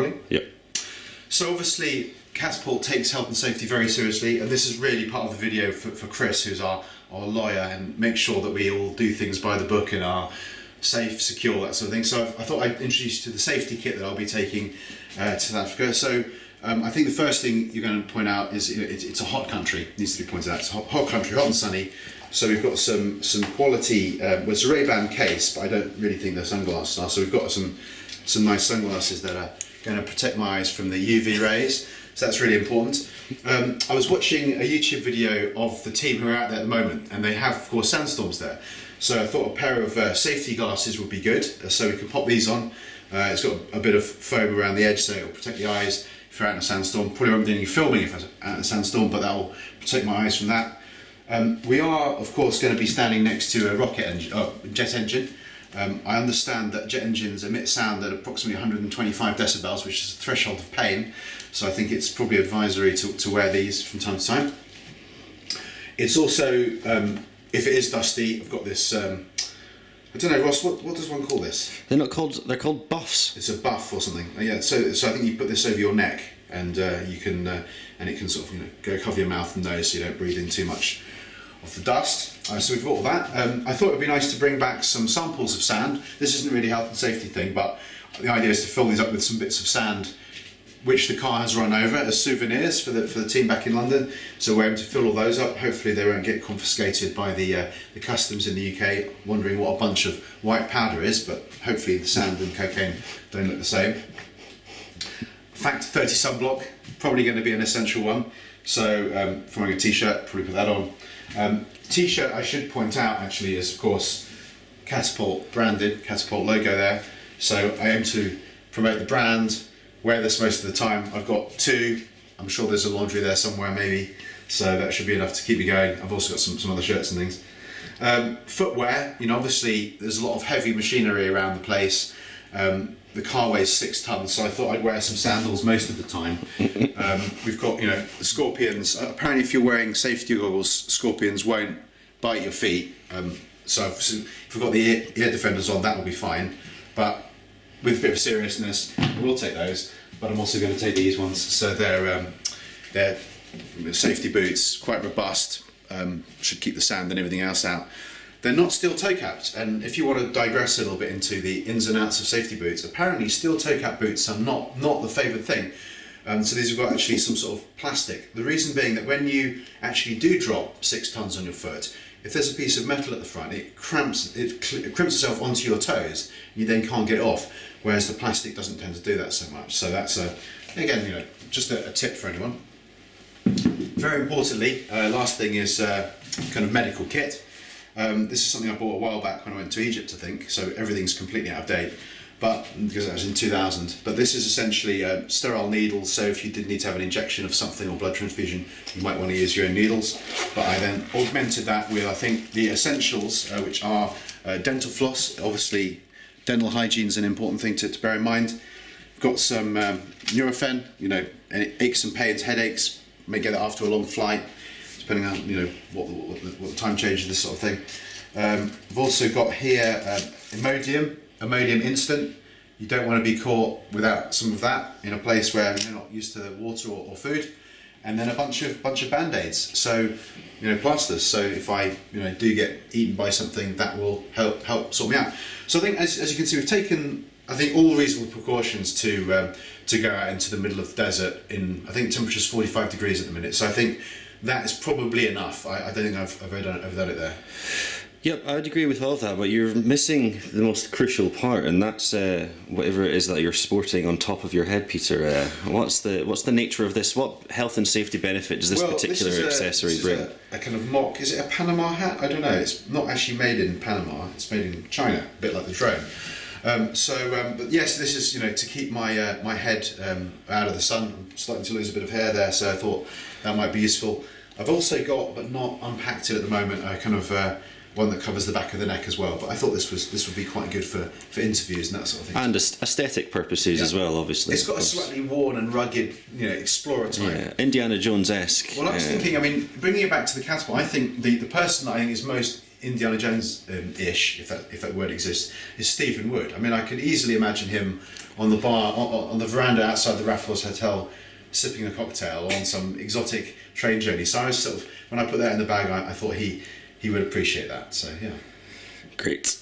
rolling? Yep. So obviously, Catapult takes health and safety very seriously, and this is really part of the video for Chris, who's our lawyer, and make sure that we all do things by the book and are safe, secure, that sort of thing. So I thought I'd introduce you to the safety kit that I'll be taking to South Africa. So I think the first thing you're going to point out is it's a hot country. It needs to be pointed out. It's a hot country, hot and sunny. So we've got some quality. Well, it's a Ray-Ban case, but I don't really think they're sunglasses are. So we've got some nice sunglasses that are going to protect my eyes from the UV rays. So that's really important. I was watching a YouTube video of the team who are out there at the moment, and they have, of course, sandstorms there. So I thought a pair of safety glasses would be good. So we can pop these on. It's got a bit of foam around the edge, so it'll protect the eyes if you're out in a sandstorm. Probably won't do any filming if I'm out in a sandstorm, but that will protect my eyes from that. We are, of course, going to be standing next to a jet engine. I understand that jet engines emit sound at approximately 125 decibels, which is the threshold of pain. So I think it's probably advisory to wear these from time to time. It's also, if it is dusty, I've got this, I don't know, Ross, what does one call this? They're called buffs. It's a buff or something. Yeah, so I think you put this over your neck, and you can, and it can sort of, go cover your mouth and nose so you don't breathe in too much of the dust. So we've got all that. I thought it would be nice to bring back some samples of sand. This isn't really a health and safety thing, but the idea is to fill these up with some bits of sand which the car has run over as souvenirs for the team back in London. So we're able to fill all those up. Hopefully they won't get confiscated by the customs in the UK, wondering what a bunch of white powder is, but hopefully the sand and cocaine don't look the same. Factor 30 sunblock, probably going to be an essential one. So if I'm wearing a t-shirt, probably put that on. T-shirt, I should point out, actually, is of course Catapult branded, Catapult logo there. So I aim to promote the brand, wear this most of the time. I've got two. I'm sure there's a laundry there somewhere maybe, so that should be enough to keep me going. I've also got some other shirts and things. Footwear, obviously there's a lot of heavy machinery around the place. The car weighs 6 tons, so I thought I'd wear some sandals most of the time. We've got, the scorpions. Apparently if you're wearing safety goggles, scorpions won't bite your feet. So if we've got the ear defenders on, that will be fine. But with a bit of seriousness, we'll take those. But I'm also going to take these ones. So they're safety boots, quite robust. Should keep the sand and everything else out. They're not steel toe capped, and if you want to digress a little bit into the ins and outs of safety boots, apparently steel toe cap boots are not the favoured thing. So these have got actually some sort of plastic. The reason being that when you actually do drop 6 tons on your foot, if there's a piece of metal at the front, it crimps itself onto your toes. You then can't get it off, whereas the plastic doesn't tend to do that so much. So that's again, just a tip for anyone. Very importantly, last thing is kind of medical kit. This is something I bought a while back when I went to Egypt, I think, so everything's completely out of date, but because that was in 2000. But this is essentially sterile needles, so if you did need to have an injection of something or blood transfusion, you might want to use your own needles. But I then augmented that with, I think, the essentials, which are dental floss. Obviously, dental hygiene is an important thing to bear in mind. Got some Nurofen, any aches and pains, headaches, may get it after a long flight, depending on what the time change of this sort of thing. I've also got here Imodium Instant. You don't want to be caught without some of that in a place where you're not used to water or food. And then a bunch of band-aids, so plasters. So if I do get eaten by something, that will help sort me out. So I think as you can see, we've taken all reasonable precautions to go out into the middle of the desert in, I think temperature's 45 degrees at the minute. So I think that is probably enough. I don't think I've overdone it there. Yep, I'd agree with all of that, but you're missing the most crucial part, and that's whatever it is that you're sporting on top of your head, Peter. What's the nature of this? What health and safety benefit does this particular accessory bring? A kind of mock. Is it a Panama hat? I don't know. It's not actually made in Panama. It's made in China, a bit like the drone. But yes, this is to keep my head out of the sun. I'm starting to lose a bit of hair there, so I thought that might be useful. I've also got, but not unpacked it at the moment, a kind of one that covers the back of the neck as well. But I thought this would be quite good for interviews and that sort of thing. And aesthetic purposes as well, obviously. It's got a slightly worn and rugged, explorer type. Yeah, Indiana Jones-esque. Well, I was thinking, bringing it back to the Catapult, I think the person that I think is most Indiana Jones ish, if that word exists, is Stephen Wood. I mean, I could easily imagine him on the bar, on the veranda outside the Raffles Hotel, sipping a cocktail on some exotic train journey. So I was sort of, when I put that in the bag, I thought he would appreciate that. So yeah. Great.